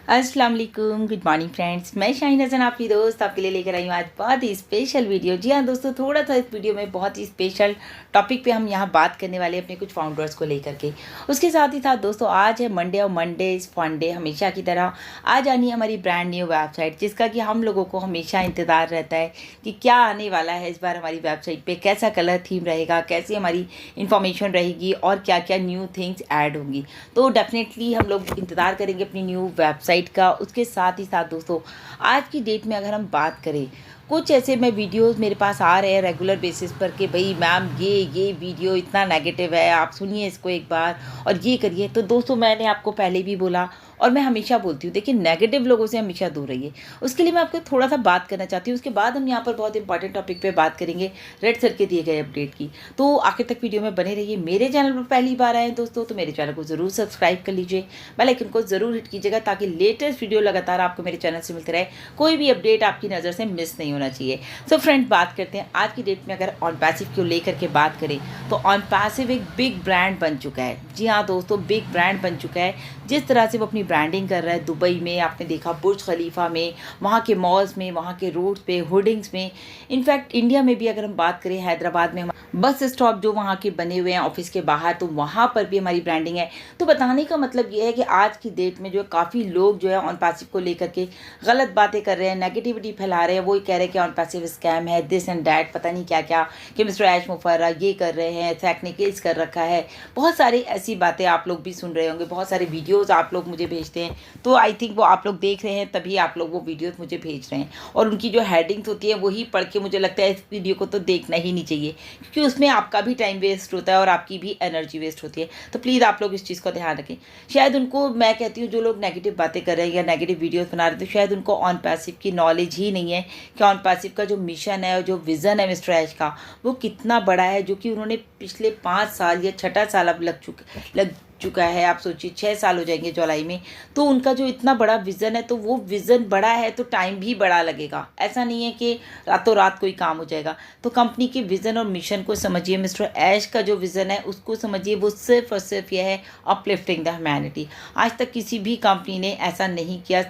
अस्सलाम वालेकुम, good morning friends. मैं शाहीन हसन आपकी दोस्त आपके लिए लेकर आई हूँ आज बहुत ही स्पेशल वीडियो। जी हाँ दोस्तों, थोड़ा सा इस वीडियो में बहुत ही स्पेशल टॉपिक पे हम यहाँ बात करने वाले हैं अपने कुछ फाउंडर्स को लेकर के। उसके साथ ही साथ दोस्तों, आज है मंडे और मंडे इज़ फन डे। हमेशा की तरह आज आनी है हमारी ब्रांड न्यू वेबसाइट, जिसका कि हम लोगों को हमेशा इंतज़ार रहता है कि क्या आने वाला है इस बार हमारी वेबसाइट पर, कैसा कलर थीम रहेगा, कैसी हमारी इंफॉर्मेशन रहेगी और क्या क्या न्यू थिंग्स ऐड होंगी। तो डेफिनेटली हम लोग इंतज़ार करेंगे अपनी न्यू वेबसाइट का। उसके साथ ही साथ दोस्तों, आज की डेट में अगर हम बात करें, कुछ ऐसे मैं वीडियोस मेरे पास आ रहे हैं रेगुलर बेसिस पर कि भाई मैम ये वीडियो इतना नेगेटिव है, आप सुनिए इसको एक बार और ये करिए। तो दोस्तों, मैंने आपको पहले भी बोला और मैं हमेशा बोलती हूँ, देखिए नेगेटिव लोगों से हमेशा दूर रहिए। उसके लिए मैं आपको थोड़ा सा बात करना चाहती हूँ। उसके बाद हम यहाँ पर बहुत इंपॉर्टेंट टॉपिक पे बात करेंगे, रेड सर के दिए गए अपडेट की। तो आखिर तक वीडियो में बने रहिए। मेरे चैनल पर पहली बार आए हैं दोस्तों, तो मेरे चैनल को ज़रूर सब्सक्राइब कर लीजिए, बेल आइकन को ज़रूर हिट कीजिएगा, ताकि लेटेस्ट वीडियो लगातार आपको मेरे चैनल से मिलते रहे, कोई भी अपडेट आपकी नज़र से मिस नहीं होना चाहिए। सो फ्रेंड, बात करते हैं आज की डेट में अगर ऑन पैसिव को लेकर के बात करें, तो ऑन पैसिव एक बिग ब्रांड बन चुका है। जी हाँ दोस्तों, बिग ब्रांड बन चुका है। जिस तरह से वो अपनी ब्रांडिंग कर रहा है, दुबई में आपने देखा, बुर्ज खलीफा में, वहाँ के मॉल्स में, वहाँ के रोड्स पे, होर्डिंग्स में। इनफैक्ट इंडिया में भी अगर हम बात करें, हैदराबाद में बस स्टॉप जो वहाँ के बने हुए हैं ऑफिस के बाहर, तो वहाँ पर भी हमारी ब्रांडिंग है। तो बताने का मतलब ये है कि आज की डेट में जो है काफ़ी लोग जो है ऑन पैसिव को लेकर के गलत बातें कर रहे हैं, नेगेटिविटी फैला रहे हैं। वो कह रहे हैं कि ऑन पैसिव स्कैम है, दिस एंड डैट, पता नहीं क्या क्या, कि मिस्टर ऐश मुफर्रा ये कर रहे हैं, सैक ने केस कर रखा है। बहुत सारी ऐसी बातें आप लोग भी सुन रहे होंगे, बहुत सारे वीडियोज़ आप लोग मुझे भेजते हैं। तो आई थिंक वो आप लोग देख रहे हैं, तभी आप लोग वो वीडियोज़ मुझे भेज रहे हैं। और उनकी जो हेडिंग्स होती है वही पढ़ के मुझे लगता है इस वीडियो को तो देखना ही नहीं चाहिए, क्योंकि उसमें आपका भी टाइम वेस्ट होता है और आपकी भी एनर्जी वेस्ट होती है। तो प्लीज़ आप लोग इस चीज़ को ध्यान रखें। शायद उनको, मैं कहती हूँ, जो लोग नेगेटिव बातें कर रहे हैं या नेगेटिव वीडियोस बना रहे हैं, तो शायद उनको ऑन पैसिव की नॉलेज ही नहीं है कि ऑन पैसिव का जो मिशन है और जो विज़न है मिस्टर ऐश का, वो कितना बड़ा है। जो कि उन्होंने पिछले 5 साल या छठा साल अब लग चुका है, आप सोचिए 6 साल हो जाएंगे जुलाई में। तो उनका जो इतना बड़ा विज़न है, तो वो विज़न बड़ा है तो टाइम भी बड़ा लगेगा। ऐसा नहीं है कि रातों रात कोई काम हो जाएगा। तो कंपनी के विज़न और मिशन को समझिए। मिस्टर ऐश का जो विज़न है उसको समझिए। वो सिर्फ और सिर्फ यह है अपलिफ्टिंग द ह्यूमैनिटी। आज तक किसी भी कंपनी ने ऐसा नहीं किया।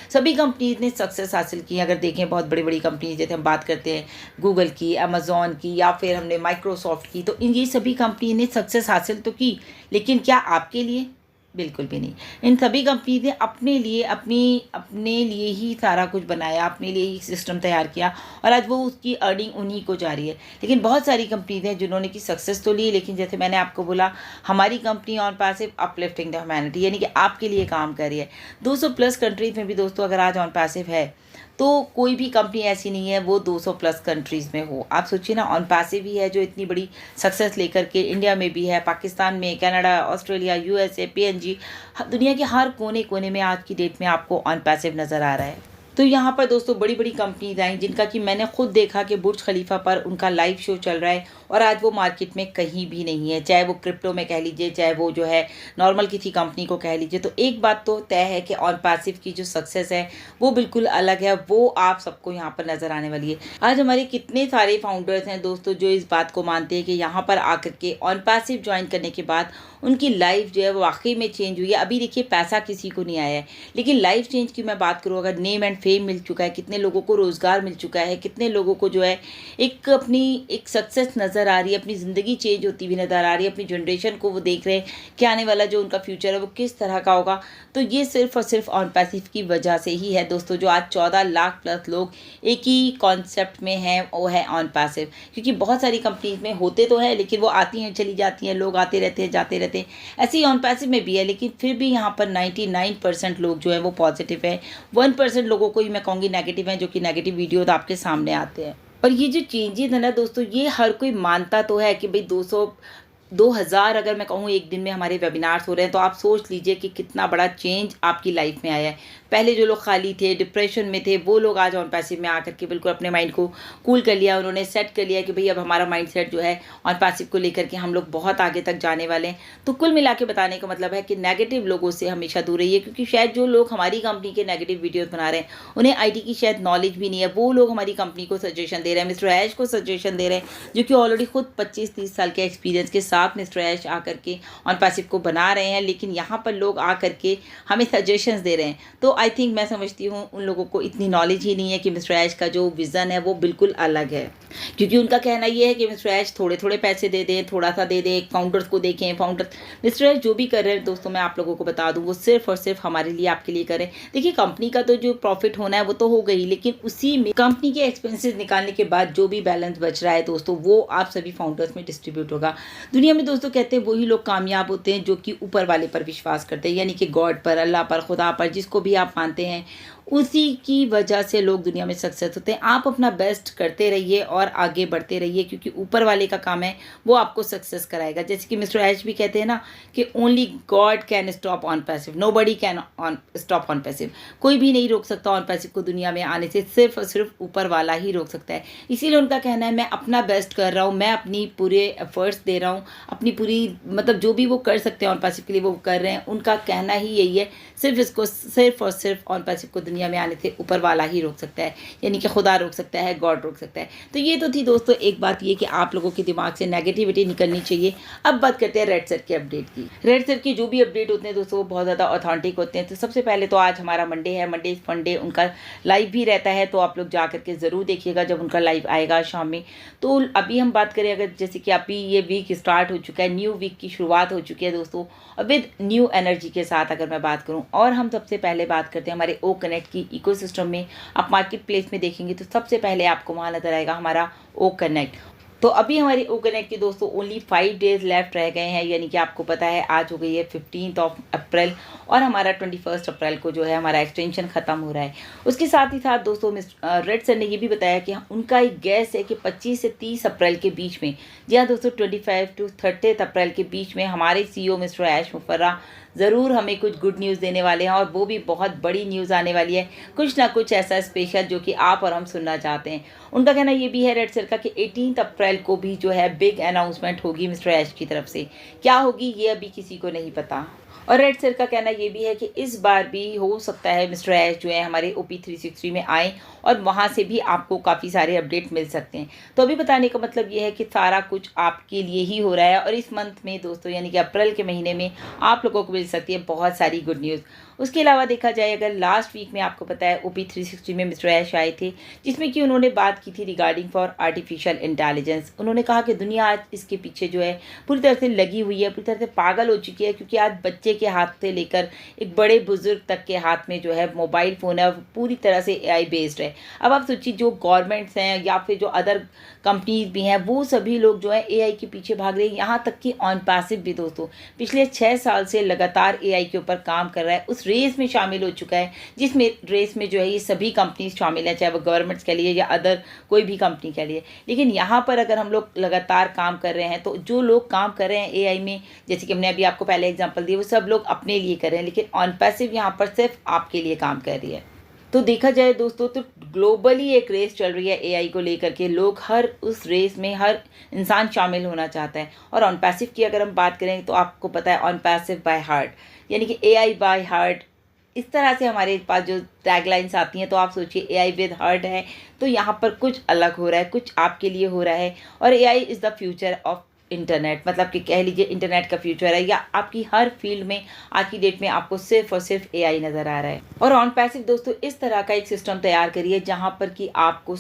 सभी कंपनीज ने सक्सेस हासिल की। अगर देखें, बहुत बड़ी बड़ी कंपनीज, जैसे हम बात करते हैं गूगल की, अमेज़ॉन की, या फिर हमने माइक्रोसॉफ्ट की, तो इन ये सभी कंपनी ने सक्सेस हासिल तो की, लेकिन क्या आपके लिए? बिल्कुल भी नहीं। इन सभी कंपनीज ने अपने लिए ही सारा कुछ बनाया, अपने लिए ही सिस्टम तैयार किया, और आज वो उसकी अर्निंग उन्हीं को जा रही है। लेकिन बहुत सारी कंपनीज हैं जिन्होंने की सक्सेस तो ली, लेकिन जैसे मैंने आपको बोला, हमारी company on passive uplifting the humanity, यानी कि आपके लिए काम कर रही है। 200 प्लस कंट्रीज़ में भी दोस्तों अगर आज ऑन पैसिव है, तो कोई भी कंपनी ऐसी नहीं है वो 200 प्लस कंट्रीज़ में हो। आप सोचिए ना, ऑन पैसिव ही है जो इतनी बड़ी सक्सेस लेकर के इंडिया में भी है, पाकिस्तान में, कनाडा, ऑस्ट्रेलिया, यूएसए, पीएनजी, दुनिया के हर कोने कोने में आज की डेट में आपको ऑन पैसिव नज़र आ रहा है। तो यहाँ पर दोस्तों बड़ी बड़ी कंपनीज आई, जिनका कि मैंने खुद देखा कि बुर्ज खलीफा पर उनका लाइव शो चल रहा है, और आज वो मार्केट में कहीं भी नहीं है। चाहे वो क्रिप्टो में कह लीजिए, चाहे वो जो है नॉर्मल किसी कंपनी को कह लीजिए। तो एक बात तो तय है कि ऑन पैसिव की जो सक्सेस है वो बिल्कुल अलग है, वो आप सबको यहाँ पर नज़र आने वाली है। आज हमारे कितने सारे फाउंडर्स हैं दोस्तों जो इस बात को मानते हैं कि यहाँ पर आकर के ऑन पैसिव ज्वाइन करने के बाद उनकी लाइफ जो है वो वाकई में चेंज हुई है। अभी देखिए, पैसा किसी को नहीं आया है, लेकिन लाइफ चेंज की मैं बात करूँ, अगर नेम एंड फेम मिल चुका है, कितने लोगों को रोज़गार मिल चुका है, कितने लोगों को जो है एक सक्सेस नज़र आ रही है, अपनी ज़िंदगी चेंज होती हुई नज़र आ रही है, अपनी जनरेशन को वो देख रहे हैं कि आने वाला जो उनका फ्यूचर है वो किस तरह का होगा। तो ये सिर्फ और सिर्फ ऑन पैसिव की वजह से ही है दोस्तों, जो आज 14 लाख प्लस लोग एक ही कॉन्सेप्ट में हैं, वो है ऑन पैसिव। क्योंकि बहुत सारी कंपनीज में होते तो है, लेकिन वो आती हैं चली जाती हैं, लोग आते रहते हैं जाते रहते हैं। ऐसे ही ऑन पैसिव में भी है, लेकिन फिर भी यहाँ पर 99% लोग जो है वो पॉजिटिव है। 1% लोगों को ही मैं कहूँगी नेगेटिव है, जो कि नेगेटिव वीडियोज आपके सामने आते हैं। और ये जो चेंजेस है ना दोस्तों, ये हर कोई मानता तो है कि भाई 2000 अगर मैं कहूँ एक दिन में हमारे वेबिनार्स हो रहे हैं, तो आप सोच लीजिए कि कितना बड़ा चेंज आपकी लाइफ में आया है। पहले जो लोग खाली थे, डिप्रेशन में थे, वो लोग आज ऑन पैसिव में आकर के बिल्कुल अपने माइंड को कूल कर लिया, उन्होंने सेट कर लिया कि भाई अब हमारा माइंड सेट जो है ऑन पैसिव को लेकर के हम लोग बहुत आगे तक जाने वाले हैं। तो कुल मिला के बताने का मतलब है कि नेगेटिव लोगों से हमेशा दूर रहिए, क्योंकि शायद जो लोग हमारी कंपनी के नेगेटिव वीडियोज़ बना रहे हैं उन्हें IT की शायद नॉलेज भी नहीं है। वो लोग हमारी कंपनी को सजेशन दे रहे हैं, मिस्टर ऐश को सजेशन दे रहे हैं, जो कि ऑलरेडी खुद 25-30 साल के एक्सपीरियंस के साथ साथ मिस्टर ऐश आकर के ऑन पैसिव को बना रहे हैं, लेकिन यहाँ पर लोग आकर के हमें सजेशंस दे रहे हैं। तो आई थिंक मैं समझती हूँ उन लोगों को इतनी नॉलेज ही नहीं है कि मिस्टर ऐश का जो विज़न है वो बिल्कुल अलग है, क्योंकि उनका कहना ये है कि मिस्टर ऐश थोड़े थोड़े पैसे दे दें, थोड़ा सा दे दें, फाउंडर्स को देखें। फाउंडर्स मिस्टर ऐश जो भी कर रहे हैं दोस्तों, मैं आप लोगों को बता दूं, वो सिर्फ और सिर्फ हमारे लिए, आपके लिए करें। देखिए, कंपनी का तो जो प्रॉफिट होना है वो तो हो गई, लेकिन उसी में कंपनी के एक्सपेंसेस निकालने के बाद जो भी बैलेंस बच रहा है दोस्तों, वो आप सभी फाउंडर्स में डिस्ट्रीब्यूट होगा। दुनिया में दोस्तों कहते हैं वही लोग कामयाब होते हैं जो कि ऊपर वाले पर विश्वास करते हैं, यानी कि गॉड पर, अल्लाह पर, खुदा पर, जिसको भी आप मानते हैं, उसी की वजह से लोग दुनिया में सक्सेस होते हैं। आप अपना बेस्ट करते रहिए और आगे बढ़ते रहिए, क्योंकि ऊपर वाले का काम है वो आपको सक्सेस कराएगा। जैसे कि मिस्टर ऐश भी कहते हैं ना कि only God can stop on passive, nobody can stop on passive. कोई भी नहीं रोक सकता ऑन पैसिव को दुनिया में आने से, सिर्फ और सिर्फ ऊपर वाला ही रोक सकता है। इसीलिए उनका कहना है मैं अपना बेस्ट कर रहा हूँ, मैं अपनी पूरे एफर्ट्स दे रहा हूँ, अपनी पूरी मतलब जो भी वो कर सकते हैं ऑन पैसिव के लिए वो कर रहे हैं। उनका कहना ही यही है, सिर्फ इसको सिर्फ और सिर्फ ऑन पैसिव को दुनिया में आने से ऊपर वाला ही रोक सकता है, यानी कि खुदा रोक सकता है, गॉड रोक सकता है। तो ये तो थी दोस्तों एक बात, ये कि आप लोगों के दिमाग से नेगेटिविटी निकलनी चाहिए। अब बात करते हैं रेड सर के अपडेट की। रेड सर की जो भी अपडेट होते हैं दोस्तों वो बहुत ज़्यादा ऑथेंटिक होते हैं। तो सबसे पहले तो आज हमारा मंडे है, मंडे फन डे, उनका लाइव भी रहता है, तो आप लोग जा करके ज़रूर देखिएगा जब उनका लाइव आएगा शाम में। तो अभी हम बात करें, अगर जैसे कि अभी ये वीक स्टार्ट हो चुका है, न्यू वीक की शुरुआत हो चुकी है दोस्तों, विद न्यू एनर्जी के साथ अगर मैं बात करूं। और हम सबसे पहले बात करते हैं हमारे ओ कनेक्ट की इकोसिस्टम में। आप मार्केट प्लेस में देखेंगे तो सबसे पहले आपको वहाँ नजर आएगा हमारा ओ कनेक्ट। तो अभी हमारी ओ कनेक्ट के दोस्तों ओनली 5 डेज लेफ्ट रह गए हैं, यानी कि आपको पता है आज हो गई है 15 अप्रैल और हमारा 21 अप्रैल को जो है हमारा एक्सटेंशन ख़त्म हो रहा है। उसके साथ ही साथ दोस्तों रेड सर ने ये भी बताया कि उनका एक गैस है कि 25 से 30 अप्रैल के बीच में, जी हाँ दोस्तों, 25 to 30 अप्रैल के बीच में हमारे CEO मिस्टर ऐश मुफर्रा ज़रूर हमें कुछ गुड न्यूज़ देने वाले हैं, और वो भी बहुत बड़ी न्यूज़ आने वाली है, कुछ ना कुछ ऐसा स्पेशल जो कि आप और हम सुनना चाहते हैं। उनका कहना ये भी है रेड सर का कि 18 अप्रैल को भी जो है बिग अनाउंसमेंट होगी मिस्टर ऐश की तरफ से। क्या होगी ये अभी किसी को नहीं पता। और रेड सर का कहना ये भी है कि इस बार भी हो सकता है मिस्टर ऐश जो है हमारे OP360 में आए और वहाँ से भी आपको काफ़ी सारे अपडेट मिल सकते हैं। तो अभी बताने का मतलब ये है कि सारा कुछ आपके लिए ही हो रहा है, और इस मंथ में दोस्तों यानी कि अप्रैल के महीने में आप लोगों को मिल सकती है बहुत सारी गुड न्यूज़। उसके अलावा देखा जाए, अगर लास्ट वीक में आपको पता है OP360 में मिस्टर ऐश आए थे, जिसमें कि उन्होंने बात की थी रिगार्डिंग फॉर आर्टिफिशियल इंटेलिजेंस। उन्होंने कहा कि दुनिया आज इसके पीछे जो है पूरी तरह से लगी हुई है, पूरी तरह से पागल हो चुकी है, क्योंकि आज बच्चे के हाथ से लेकर एक बड़े बुजुर्ग तक के हाथ में जो है मोबाइल फ़ोन है, पूरी तरह से AI बेस्ड है। अब आप सोचिए, जो गवर्नमेंट्स हैं या फिर जो अदर कंपनीज भी हैं, वो सभी लोग जो है AI के पीछे भाग रहे हैं। यहाँ तक कि ऑन पैसिव भी दोस्तों पिछले 6 साल से लगातार AI के ऊपर काम कर रहा है, उस रेस में शामिल हो चुका है, जिसमें रेस में जो है ये सभी कंपनीज शामिल हैं, चाहे वो गवर्नमेंट्स के लिए या अदर कोई भी कंपनी के लिए। लेकिन यहाँ पर अगर हम लोग लगातार काम कर रहे हैं, तो जो लोग काम कर रहे हैं AI में, जैसे कि हमने अभी आपको पहले एग्जांपल दिए, वो सब लोग अपने लिए कर रहे हैं, लेकिन ऑन पैसिव यहाँ पर सिर्फ आपके लिए काम कर रही है। तो देखा जाए दोस्तों तो ग्लोबली एक रेस चल रही है AI को लेकर के, लोग हर उस रेस में हर इंसान शामिल होना चाहता है। और ऑन पैसिव की अगर हम बात करें तो आपको पता है ऑन पैसिव बाय हार्ट, यानी कि AI बाय हार्ट, इस तरह से हमारे पास जो टैगलाइंस आती हैं। तो आप सोचिए AI विद हार्ट है, तो यहाँ पर कुछ अलग हो रहा है, कुछ आपके लिए हो रहा है। और AI is the future of internet, मतलब कि कह लीजिए इंटरनेट का फ्यूचर है, या आपकी हर फील्ड में आज की डेट में आपको सिर्फ और सिर्फ AI नज़र आ रहा है। और ऑन पैसिव दोस्तों इस तरह का एक सिस्टम तैयार करिए जहां पर कि आपको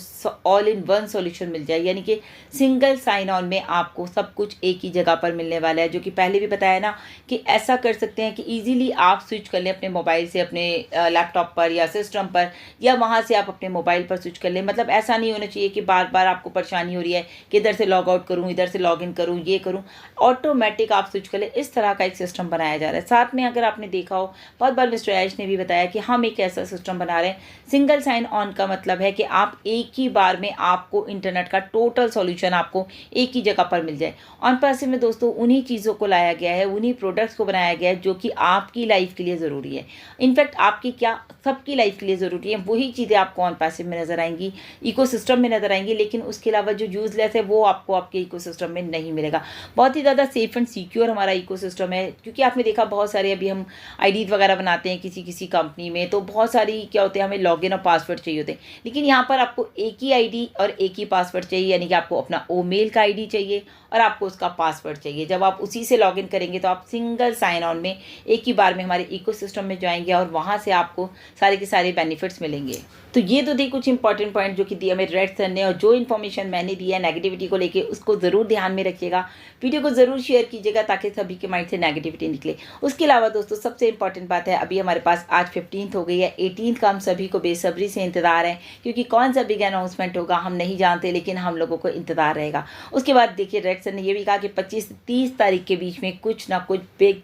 ऑल इन वन सॉल्यूशन मिल जाए, यानी कि सिंगल साइन ऑन में आपको सब कुछ एक ही जगह पर मिलने वाला है। जो कि पहले भी बताया ना कि ऐसा कर सकते हैं कि ईजिली आप स्विच कर लें अपने मोबाइल से अपने लैपटॉप पर या सिस्टम पर, या वहाँ से आप अपने मोबाइल पर स्विच कर लें। मतलब ऐसा नहीं होना चाहिए कि बार बार आपको परेशानी हो रही है कि इधर से लॉग आउट करूँ, इधर से लॉग इन करूँ, ये करूं, ऑटोमेटिक आप स्विच कर ले, इस तरह का एक सिस्टम बनाया जा रहा है। साथ में अगर आपने देखा हो, बहुत बार मिस्टर ऐश ने भी बताया कि हम एक ऐसा सिस्टम बना रहे हैं, सिंगल साइन ऑन का मतलब है कि आप एक ही बार में आपको इंटरनेट का टोटल सॉल्यूशन आपको एक ही जगह पर मिल जाए। ऑन पैसिव में दोस्तों उन्हीं चीज़ों को लाया गया है, उन्हीं प्रोडक्ट्स को बनाया गया है जो कि आपकी लाइफ के लिए ज़रूरी है। इनफैक्ट आपकी क्या, सबकी लाइफ के लिए ज़रूरी है, वही चीज़ें आपको ऑन पैसिव में नज़र आएंगी, इकोसिस्टम में नज़र आएंगी। लेकिन उसके अलावा जो यूजलेस है वो आपको आपके इकोसिस्टम में नहीं मिलेगा। मिलेगा। बहुत ही ज़्यादा सेफ एंड सिक्योर हमारा इकोसिस्टम है, क्योंकि आपने देखा बहुत सारे अभी हम आईडी वगैरह बनाते हैं किसी किसी कंपनी में, तो बहुत सारी क्या होते हैं, हमें लॉगिन और पासवर्ड चाहिए होते हैं। लेकिन यहाँ पर आपको एक ही आईडी और एक ही पासवर्ड चाहिए, यानी कि आपको अपना ईमेल का आईडी चाहिए और आपको उसका पासवर्ड चाहिए। जब आप उसी से लॉगिन करेंगे तो आप सिंगल साइन ऑन में एक ही बार में हमारे इकोसिस्टम में जाएंगे और वहाँ से आपको सारे के सारे बेनिफिट्स मिलेंगे। तो ये तो थे कुछ इंपॉर्टेंट पॉइंट जो कि दिया मेरे रेड सर ने, और जो इन्फॉर्मेशन मैंने दिया नेगेटिविटी को लेके उसको ज़रूर ध्यान में रखिएगा। वीडियो को ज़रूर शेयर कीजिएगा ताकि सभी के माइंड से नेगेटिविटी निकले। उसके अलावा दोस्तों सबसे इंपॉर्टेंट बात है, अभी हमारे पास आज 15 हो गई है, 18 का हम सभी को बेसब्री से इंतज़ार है, क्योंकि कौन सा बिग अनाउंसमेंट होगा हम नहीं जानते, लेकिन हम लोगों को इंतज़ार रहेगा। उसके बाद देखिए रेड सर ने ये भी कहा कि 25 से 30 तारीख के बीच में कुछ ना कुछ बिग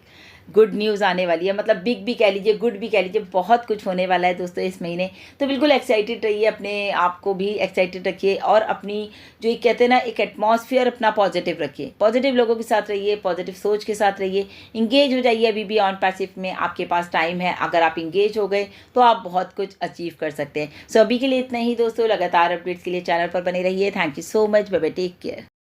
गुड न्यूज़ आने वाली है, मतलब बिग भी कह लीजिए, गुड भी कह लीजिए, बहुत कुछ होने वाला है दोस्तों इस महीने। तो बिल्कुल एक्साइटेड रहिए, अपने आप को भी एक्साइटेड रखिए और अपनी जो एक कहते हैं ना एक एटमॉस्फेयर अपना पॉजिटिव रखिए, पॉजिटिव लोगों के साथ रहिए, पॉजिटिव सोच के साथ रहिए, इंगेज हो जाइए। अभी भी ऑन पैसिव में आपके पास टाइम है, अगर आप इंगेज हो गए तो आप बहुत कुछ अचीव कर सकते हैं। सो अभी के लिए इतना ही दोस्तों, लगातार अपडेट्स के लिए चैनल पर बने रहिए। Thank you so much, bye bye, take care.